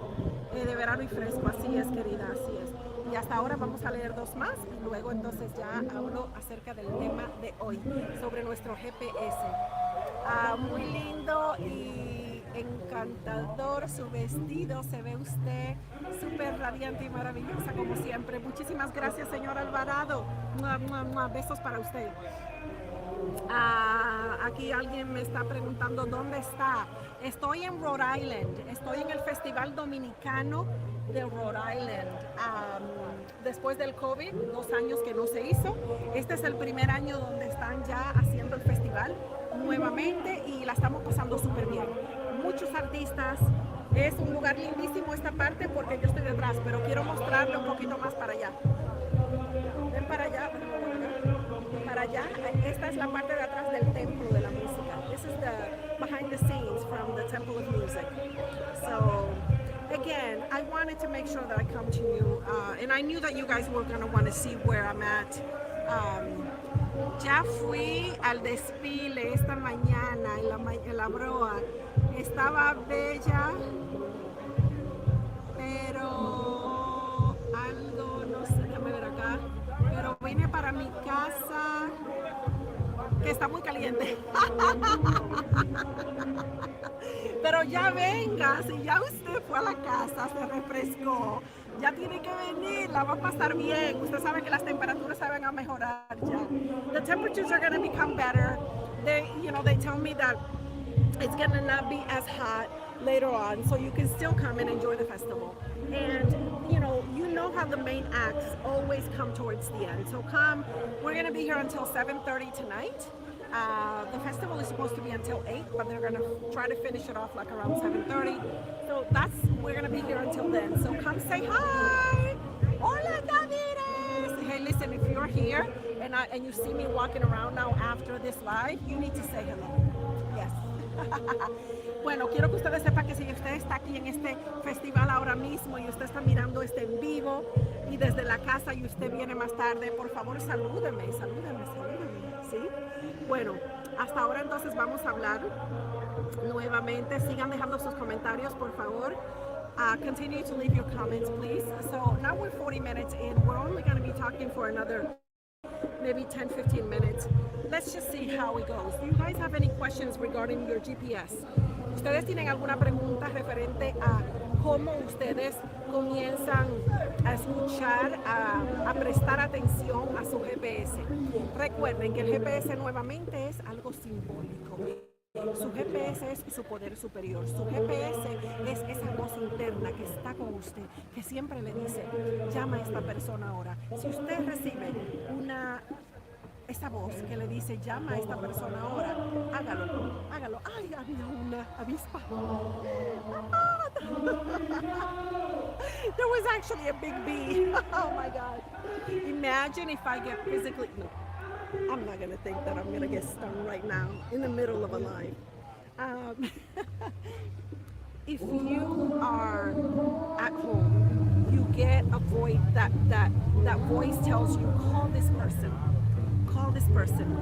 de verano y fresco. Así es, querida, así es. Y hasta ahora vamos a leer dos más y luego entonces ya hablo acerca del tema de hoy, sobre nuestro GPS. Muy lindo y encantador su vestido, se ve usted súper radiante y maravillosa como siempre. Muchísimas gracias, señor Alvarado. Besos para usted. Aquí alguien me está preguntando dónde está. Estoy en Rhode Island, estoy en el Festival Dominicano de Rhode Island. Después del COVID, 2 años que no se hizo, este es el primer año donde están ya haciendo el festival nuevamente y la estamos pasando súper bien. Muchos artistas, es un lugar lindísimo esta parte porque yo estoy detrás, pero quiero mostrarle un poquito más para allá. Ven para allá. Para allá, esta es la parte de atrás del templo de la música. This is the behind the scenes from the Temple of Music. So, again, I wanted to make sure that I come to you, and I knew that you guys were going to want to see where I'm at. Ya fui al desfile esta mañana en la broa. Estaba bella, pero algo, no sé, déjame ver acá. Pero vine para mi casa, que está muy caliente. Pero ya venga, si ya usted fue a la casa, se refrescó, ya tiene que venir, la va a pasar bien. Usted sabe que las temperaturas se van a mejorar ya. The temperatures are going to become better. They tell me that it's going to not be as hot later on, so you can still come and enjoy the festival. And you know how the main acts always come towards the end. So come, we're going to be here until 7:30 tonight. The festival is supposed to be until 8, but they're going to try to finish it off like around 7:30. So we're going to be here until then. So come say hi. Hola, Yadires. Hey, listen, if you're here and you see me walking around now after this live, you need to say hello. Yes. Bueno, quiero que ustedes sepan que si usted está aquí en este festival ahora mismo y usted está mirando este en vivo y desde la casa y usted viene más tarde, por favor salúdeme, ¿sí? Bueno, hasta ahora entonces vamos a hablar nuevamente. Sigan dejando sus comentarios, por favor. Continue to leave your comments, please. So now we're 40 minutes in. We're only going to be talking for another maybe 10-15 minutes. Let's just see how it goes. Do you guys have any questions regarding your GPS? ¿Ustedes tienen alguna pregunta referente a cómo ustedes comienzan a escuchar, a prestar atención a su GPS? Recuerden que el GPS nuevamente es algo simbólico. Su GPS es su poder superior. Su GPS es esa voz interna que está con usted, que siempre le dice, llama a esta persona ahora. Si usted recibe esa voz que le dice, llama a esta persona ahora, hágalo. Ay, había una avispa. There was actually a big bee. Oh my God. Imagine if I get physically, no, I'm not gonna think that I'm gonna get stung right now in the middle of a live. If you are at home, you get a voice, that voice tells you, call this person. Call this person,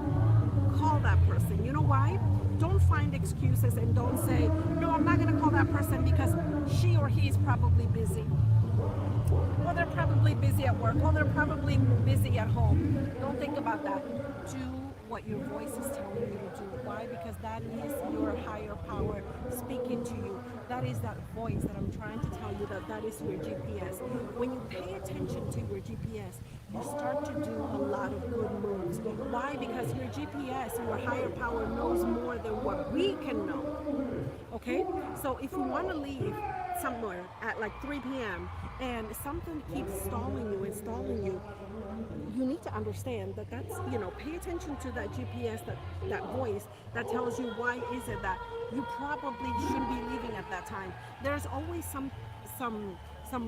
call that person. You know why? Don't find excuses and don't say, no, I'm not going to call that person because she or he is probably busy. Well, they're probably busy at work. Well, they're probably busy at home. Don't think about that. Do what your voice is telling you to do. Why? Because that is your higher power speaking to you. That is that voice that I'm trying to tell you that is your GPS. When you pay attention to your GPS, you start to do a lot of good moves. Why? Because your GPS, your higher power, knows more than what we can know. Okay? So if you want to leave somewhere at like 3 p.m. and something keeps stalling you, you need to understand that that's, pay attention to that GPS, that voice that tells you why is it that you probably shouldn't be leaving at that time. There's always some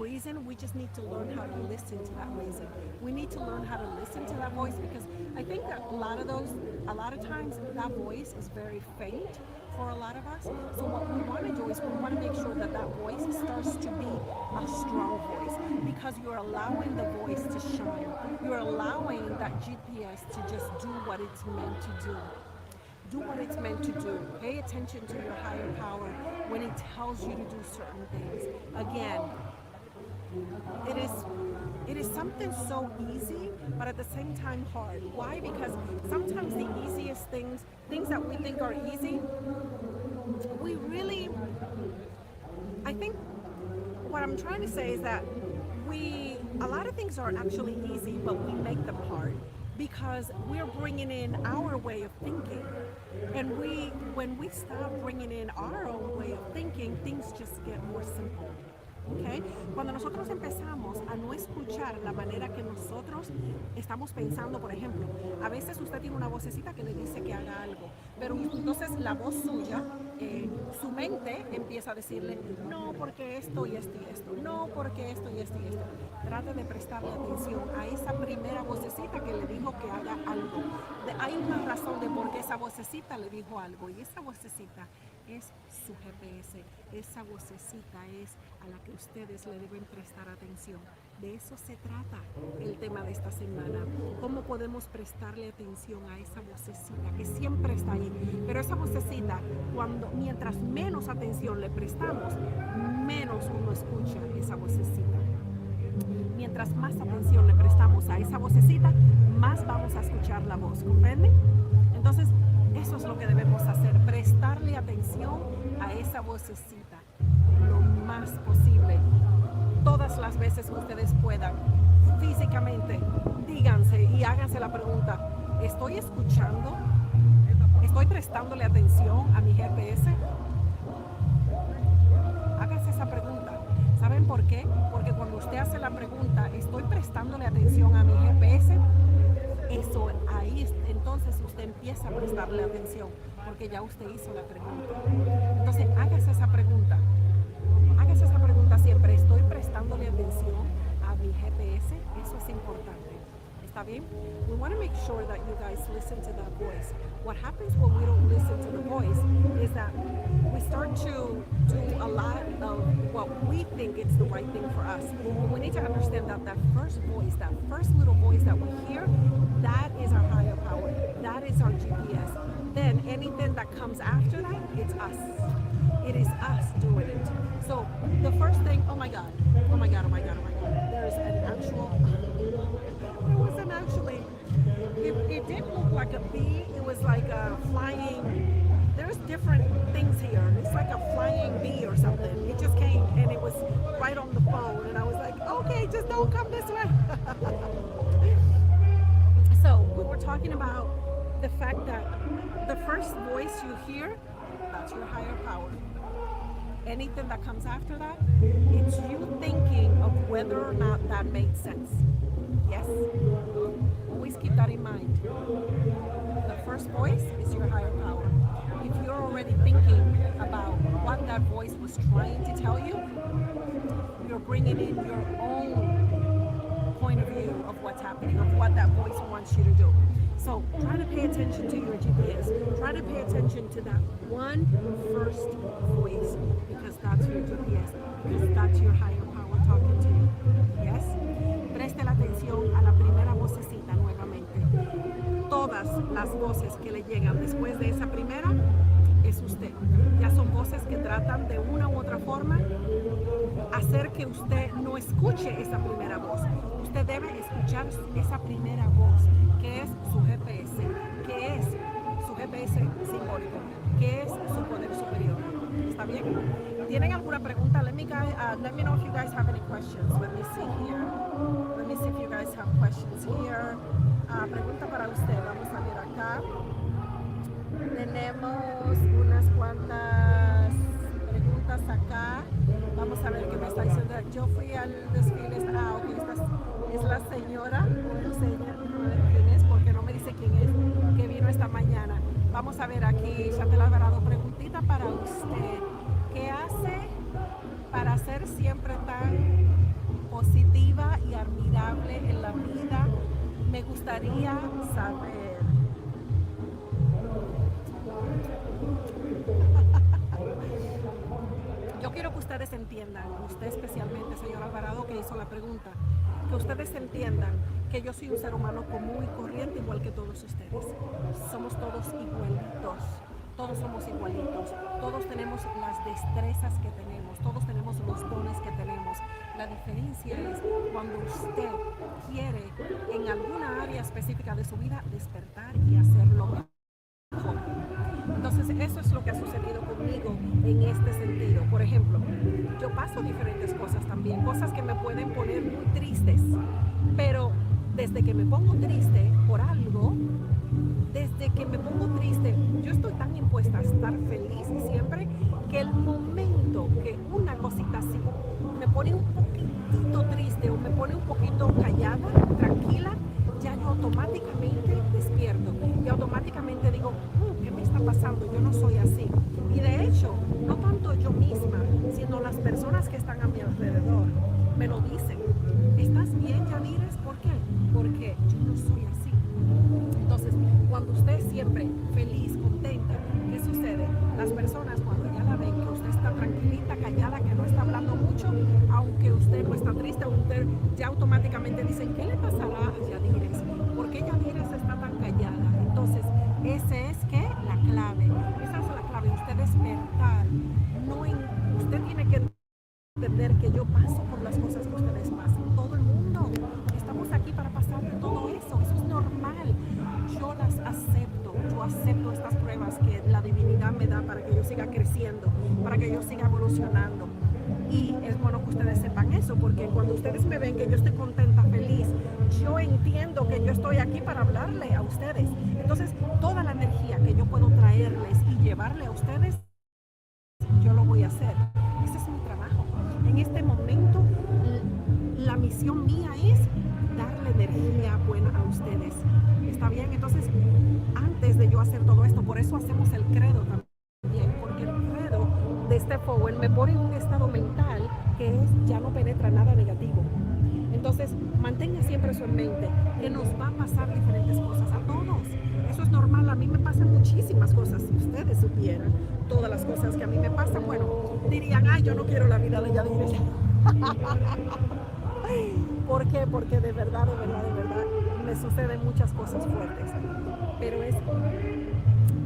reason. We just need to learn how to listen to that reason. We need to learn how to listen to that voice, because I think that a lot of times that voice is very faint for a lot of us. So what we want to do is we want to make sure that voice starts to be a strong voice, because you're allowing the voice to shine. You're allowing that GPS to just do what it's meant to do. Do what it's meant to do. Pay attention to your higher power when it tells you to do certain things. Again, it is something so easy, but at the same time hard. Why? Because sometimes the easiest things that we think are easy, I think what I'm trying to say is that a lot of things are actually easy, but we make them hard because we're bringing in our way of thinking. And when we stop bringing in our own way of thinking, things just get more simple. Okay? Cuando nosotros empezamos a no escuchar la manera que nosotros estamos pensando, por ejemplo, a veces usted tiene una vocecita que le dice que haga algo, pero entonces la voz suya, su mente empieza a decirle, no, porque esto y esto y esto, no, porque esto y esto y esto. Trate de prestarle atención a esa primera vocecita que le dijo que haga algo. Hay una razón de por qué esa vocecita le dijo algo, y esa vocecita es su GPS. Esa vocecita es a la que ustedes le deben prestar atención. De eso se trata el tema de esta semana. ¿Cómo podemos prestarle atención a esa vocecita que siempre está ahí? Pero esa vocecita, mientras menos atención le prestamos, menos uno escucha esa vocecita. Mientras más atención le prestamos a esa vocecita, más vamos a escuchar la voz. ¿Comprenden? Entonces, eso es lo que debemos hacer, prestarle atención a esa vocecita lo más posible. Todas las veces que ustedes puedan, físicamente, díganse y háganse la pregunta, ¿estoy escuchando? ¿Estoy prestándole atención a mi GPS? Háganse esa pregunta. ¿Saben por qué? Porque cuando usted hace la pregunta, ¿estoy prestándole atención a mi GPS? Eso ahí, entonces entonces usted empieza a prestarle atención, porque ya usted hizo la pregunta. Entonces, hágase esa pregunta siempre. ¿Estoy prestándole atención a mi GPS? Eso es importante. ¿Está bien? We want to make sure that you guys listen to that voice. What happens when we don't listen to the voice is that we start to do a lot of what we think is the right thing for us. And we need to understand that that first voice, that first little voice that we hear, that is our higher power. That is our GPS. Then anything that comes after that, it's us. It is us doing it. So the first thing, oh my God. There's an actual, there wasn't actually, it didn't look like a bee. It was like a flying, there's different things here. It's like a flying bee or something. It just came and it was right on the phone. And I was like, okay, just don't come this way. So we were talking about the fact that the first voice you hear, that's your higher power. Anything that comes after that, it's you thinking of whether or not that made sense. Yes? Always keep that in mind. The first voice is your higher power. If you're already thinking about what that voice was trying to tell you, you're bringing in your own point of view of what's happening, of what that voice wants you to do. So try to pay attention to your GPS. Try to pay attention to that one first voice, because that's your GPS, because that's your higher power talking to you. Yes? Preste la atención a la primera vocecita nuevamente. Todas las voces que le llegan después de esa primera es usted. Ya son voces que tratan de una u otra forma hacer que usted no escuche esa primera voz. Usted debe escuchar esa primera voz, que es su GPS, que es su GPS simbólico, que es su poder superior. ¿Está bien? ¿Tienen alguna pregunta? Let me know if you guys have any questions. Let me see here. Let me see if you guys have questions here. Pregunta para usted. Vamos a ver acá. Tenemos unas cuantas preguntas acá. Vamos a ver qué me está diciendo. Yo fui al desfile. Ok, esta es la señora. No sé quién es, porque no me dice quién es, que vino esta mañana. Vamos a ver aquí, Chantel Alvarado, preguntita para usted. ¿Qué hace para ser siempre tan positiva y admirable en la vida? Me gustaría saber. Yo quiero que ustedes entiendan, usted especialmente, señor Alvarado, que hizo la pregunta, que ustedes entiendan que yo soy un ser humano común y corriente igual que todos ustedes. Somos todos igualitos, todos somos igualitos, todos tenemos las destrezas que tenemos, todos tenemos los dones que tenemos. La diferencia es cuando usted quiere en alguna área específica de su vida despertar y hacerlo mejor. Entonces eso es lo que ha sucedido conmigo en este sentido. Por ejemplo, yo paso diferentes cosas también, cosas que me pueden poner muy tristes, pero desde que me pongo triste por algo, desde que me pongo triste, yo estoy tan impuesta a estar feliz siempre, que el momento que una cosita así me pone un poquitito triste o me pone un poquito callada, tranquila, ya yo automáticamente despierto y automáticamente digo, ¿qué me está pasando? Yo no soy así. Y de hecho, no tanto yo misma, sino las personas que están a mi alrededor me lo dicen. ¿Estás bien, Yadires? ¿Por qué? Porque yo no soy así. Entonces, cuando usted es siempre feliz, contenta, ¿qué sucede? Las personas cuando ya la ven que usted está tranquilita, callada, que no está hablando mucho, aunque usted no está triste, usted ya automáticamente dicen, ¿qué le pasará a Yadires? ¿Por qué Yadires está tan callada? Entonces, esa es que la clave, esa es la clave, usted despertar. Usted tiene que entender que yo paso por las cosas que ustedes pasan. Todo el mundo, estamos aquí para pasar de todo eso es normal. Yo las acepto, yo acepto estas pruebas que la divinidad me da para que yo siga creciendo, para que yo siga evolucionando. Y es bueno que ustedes sepan eso, porque cuando ustedes me ven que yo estoy contenta, feliz, yo entiendo que yo estoy aquí para hablarle a ustedes. Entonces, toda la energía que yo puedo traerles y llevarle a ustedes, yo lo voy a hacer. Ese es mi trabajo. En este momento, la misión mía es darle energía buena a ustedes. ¿Está bien? Entonces, puedo hacer todo esto. Por eso hacemos el credo también, porque el credo de Step Forward me pone en un estado mental que es ya no penetra nada negativo. Entonces, mantenga siempre eso en mente, que nos va a pasar diferentes cosas a todos. Eso es normal, a mí me pasan muchísimas cosas. Si ustedes supieran todas las cosas que a mí me pasan, bueno, dirían, ay, yo no quiero la vida de Yadires. ¿Por qué? Porque de verdad, me suceden muchas cosas fuertes. Pero es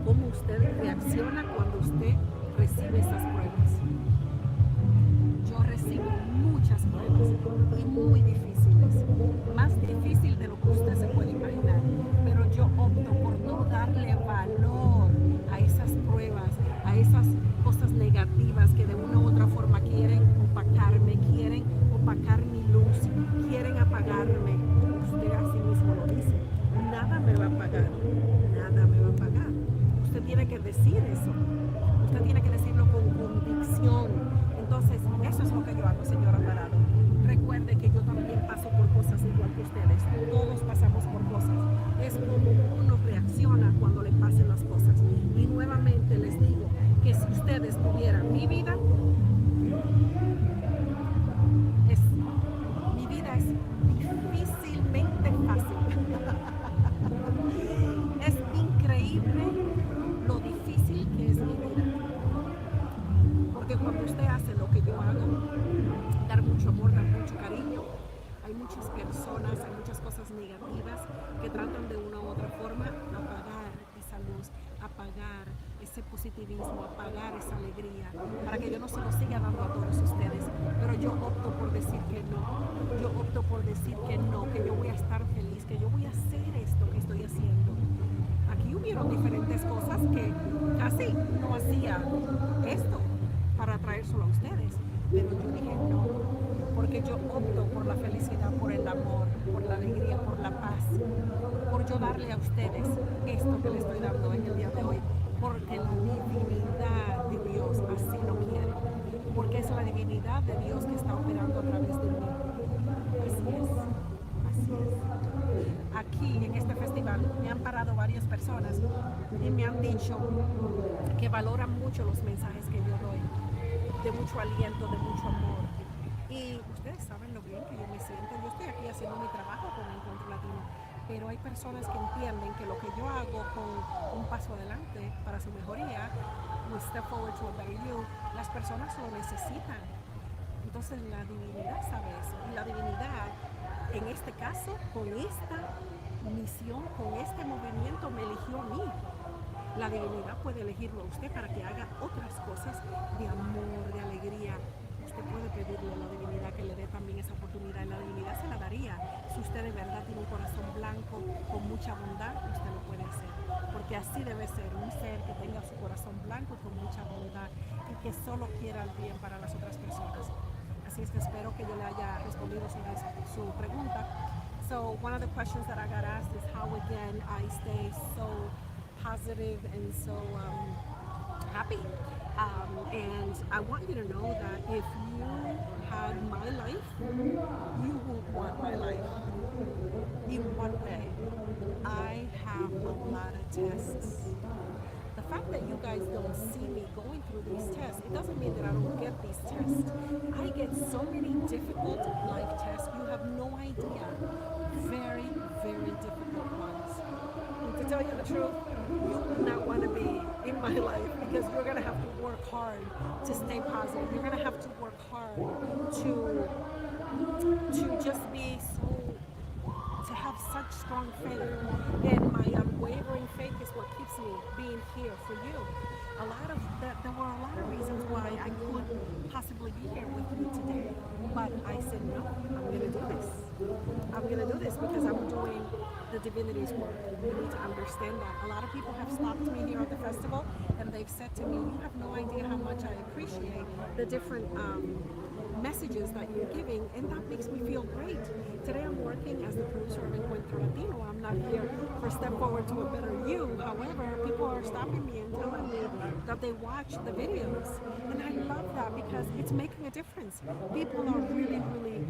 cómo usted reacciona cuando usted recibe esas pruebas. Yo recibo muchas pruebas y muy difíciles, más difícil de lo que usted se puede imaginar, pero yo opto por no darle valor a esas pruebas, a esas cosas negativas que de una u otra forma quieren opacarme, quieren opacar mi luz, quieren apagarme. Usted así mismo lo dice, nada me va a apagar, nada me va a apagar. Usted tiene que decir eso, usted tiene que decirlo con convicción. Entonces, eso es lo que yo hago, señora Parado. Recuerde que yo también paso por cosas igual que ustedes. Todos pasamos por cosas. Es como uno reacciona cuando le pasen las cosas. Y nuevamente les digo que si ustedes tuvieran mi vida, mi vida es difícilmente fácil. Es increíble lo difícil que es mi vida. Porque cuando usted hace lo que yo hago, dar mucho amor, dar mucho cariño, hay muchas personas, hay muchas cosas negativas que tratan de una u otra forma apagar esa luz, apagar ese positivismo, apagar esa alegría, para que yo no se lo siga dando a todos ustedes. Pero yo opto por decir que no, yo opto por decir que no, que yo voy a estar feliz, que yo voy a hacer esto que estoy haciendo. Aquí hubieron diferentes cosas que casi no hacía esto para traérselo a ustedes, pero yo dije no, porque yo opto por la felicidad, por el amor, por la alegría, por la paz, por yo darle a ustedes esto que les estoy dando en el día de hoy, porque la divinidad de Dios así lo quiere, porque es la divinidad de Dios que está operando a través de mí. Así es, así es. Aquí en este festival me han parado varias personas y me han dicho que valoran mucho los mensajes que yo doy, de mucho aliento, de mucho amor. Y ustedes saben lo bien que yo me siento. Yo estoy aquí haciendo mi trabajo con Encuentro Latino, pero hay personas que entienden que lo que yo hago con un paso adelante para su mejoría, un step forward to a better you, las personas lo necesitan. Entonces la divinidad sabe eso. Y la divinidad, en este caso, con esta misión, con este movimiento, me eligió a mí. La divinidad puede elegirlo a usted para que haga otras cosas de amor, de alegría. Usted puede pedirle a la divinidad que le dé también esa oportunidad y la divinidad se la daría. Si usted de verdad tiene un corazón blanco, con mucha bondad, usted lo puede hacer. Porque así debe ser, un ser que tenga su corazón blanco con mucha bondad y que solo quiera el bien para las otras personas. Así es que espero que yo le haya respondido sobre su pregunta. So one of the questions that I got asked is how again I stay so positive and so happy. And I want you to know that if you had my life, you would want my life. In what way? I have a lot of tests. The fact that you guys don't see me going through these tests, it doesn't mean that I don't get these tests. I get so many difficult life tests. You have no idea. Very, very difficult ones. And to tell you the truth, you would not want to be in my life because you're going to have to work hard to stay positive. You're going to have to work hard to just be so, to have such strong faith. And my unwavering faith is what keeps me being here for you. There were a lot of reasons why I couldn't possibly be here with you today. But I said, no, I'm going to do this. I'm going to do this because I'm doing the divinity's work. You need to understand that. A lot of people have stopped me here at the festival and they've said to me, you have no idea how much I appreciate the different messages that you're giving, and that makes me feel great. Today I'm working as the producer of Encuentra Latino. I'm not here for Step Forward to a Better You. However, people are stopping me and telling me that they watch the videos, and I love that because it's making a difference. People are really, really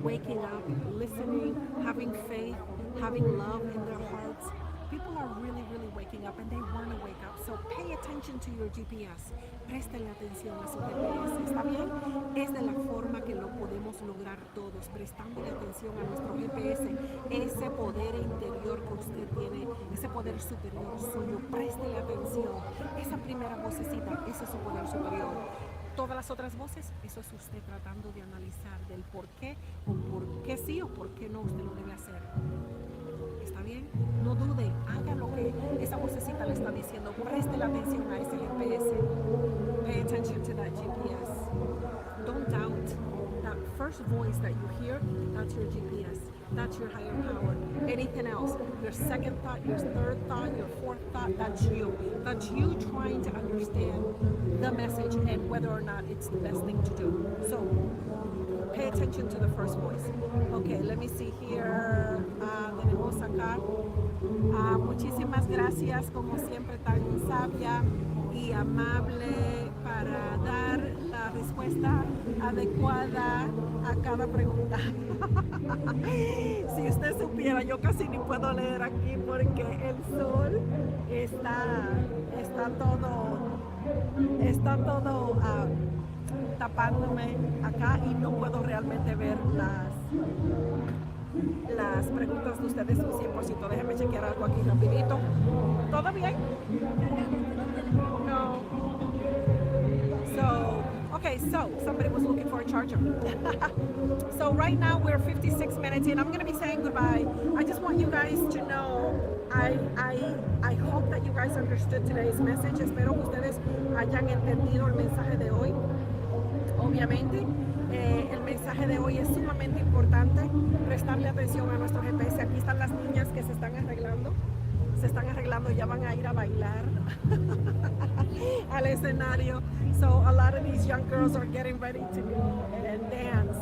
waking up, listening, having faith, having love in their hearts, People are really, really waking up and they want to wake up. So pay attention to your GPS. Préstele atención a su GPS. ¿Está bien? Es de la forma que lo podemos lograr todos, prestando atención a nuestro GPS. Ese poder interior que usted tiene, ese poder superior suyo, préstele atención. Esa primera vocecita, ese es su poder superior. Todas las otras voces, eso es usted tratando de analizar del por qué, o por qué sí o por qué no usted lo debe hacer. ¿Está bien? No dude, haga lo que esa vocecita le está diciendo. Preste la atención a ese GPS. Pay attention to that GPS. Don't doubt that first voice that you hear, that's your GPS. That's your higher power. Anything else, your second thought, your third thought, your fourth thought, that's you. That's you trying to understand the message and whether or not it's the best thing to do. So, pay attention to the first voice. Okay, let me see here. Tenemos acá. Muchísimas gracias, como siempre, tan sabia y amable para dar la respuesta adecuada a cada pregunta. Si usted supiera, yo casi ni puedo leer aquí porque el sol está todo tapándome acá y no puedo realmente ver las preguntas de ustedes un 100%. Déjenme chequear algo aquí rapidito. ¿Todo bien? No. So somebody was looking for a charger. So right now we're 56 minutes in. I'm going to be saying goodbye. I just want you guys to know, I hope that you guys understood today's message. Espero que ustedes hayan entendido el mensaje de hoy. Obviamente, el mensaje de hoy es sumamente importante. Prestarle atención a nuestro GPS. Aquí están las niñas que se están arreglando. Ya van a ir a bailar al escenario. So a lot of these young girls are getting ready to go and dance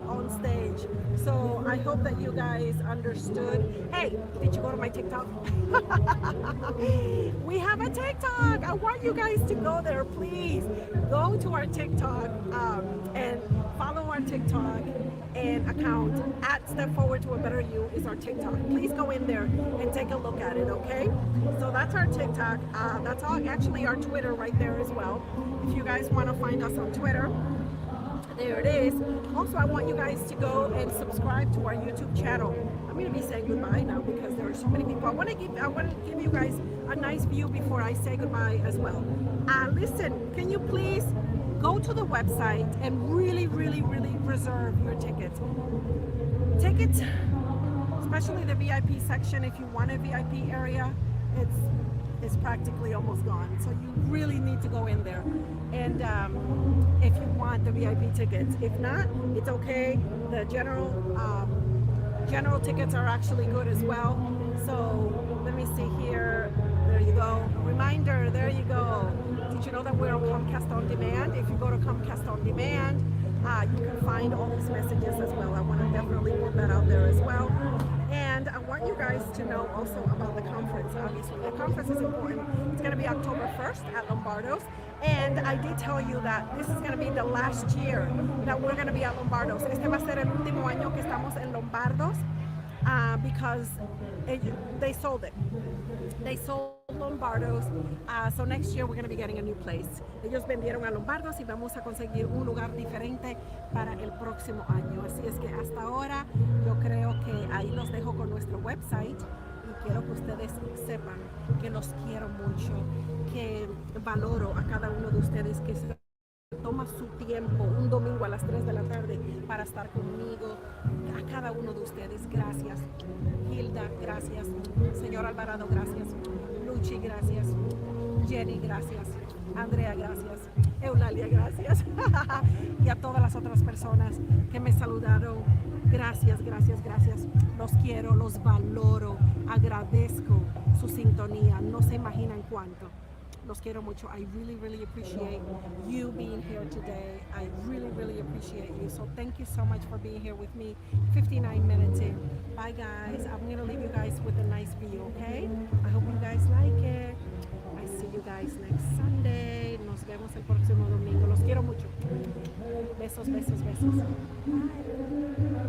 on stage. So I hope that you guys understood. Hey, did you go to my TikTok? We have a TikTok. I want you guys to go there, please. Go to our TikTok and follow our TikTok and account at Step Forward to a Better You is our TikTok. Please go in there and take a look at it, okay? So that's our TikTok. That's actually our Twitter right there as well. If you guys want to find us on Twitter, there it is. Also, I want you guys to go and subscribe to our YouTube channel. I'm going to be saying goodbye now because there are so many people. I want to give you guys a nice view before I say goodbye as well. Listen, can you please go to the website and really reserve your tickets. Tickets, especially the VIP section, if you want a VIP area, it's practically almost gone. So you really need to go in there. And if you want the VIP tickets, if not, it's okay. The general tickets are actually good as well. So let me see here. There you go. Reminder, there you go. Did you know that we're on Comcast On Demand? If you go to Comcast On Demand, you can find all these messages as well. I want to definitely put that out there as well. And I want you guys to know also about the conference, obviously. The conference is important. It's going to be October 1st at Lombardo's. And I did tell you that this is going to be the last year that we're going to be at Lombardo's. Este va a ser el último año que estamos en Lombardo's because they sold it. They sold Lombardo's, so next year we're going to be getting a new place. Ellos vendieron a Lombardo's y vamos a conseguir un lugar diferente para el próximo año. Así es que hasta ahora yo creo que ahí los dejo con nuestro website y quiero que ustedes sepan que los quiero mucho, que valoro a cada uno de ustedes que se toma su tiempo un domingo a las 3 de la tarde para estar conmigo. A cada uno de ustedes, gracias. Hilda, gracias. Señor Alvarado, gracias. Luchi, gracias. Jenny, gracias. Andrea, gracias. Eulalia, gracias. Y a todas las otras personas que me saludaron, gracias. Los quiero, los valoro, agradezco su sintonía. No se imaginan cuánto. Los quiero mucho. I really appreciate you being here today. I really appreciate you. So thank you so much for being here with me. 59 minutes in. Bye guys. I'm going to leave you guys with a nice view, okay? I hope you guys like it. I see you guys next Sunday. Nos vemos el próximo domingo. Los quiero mucho. Besos. Bye.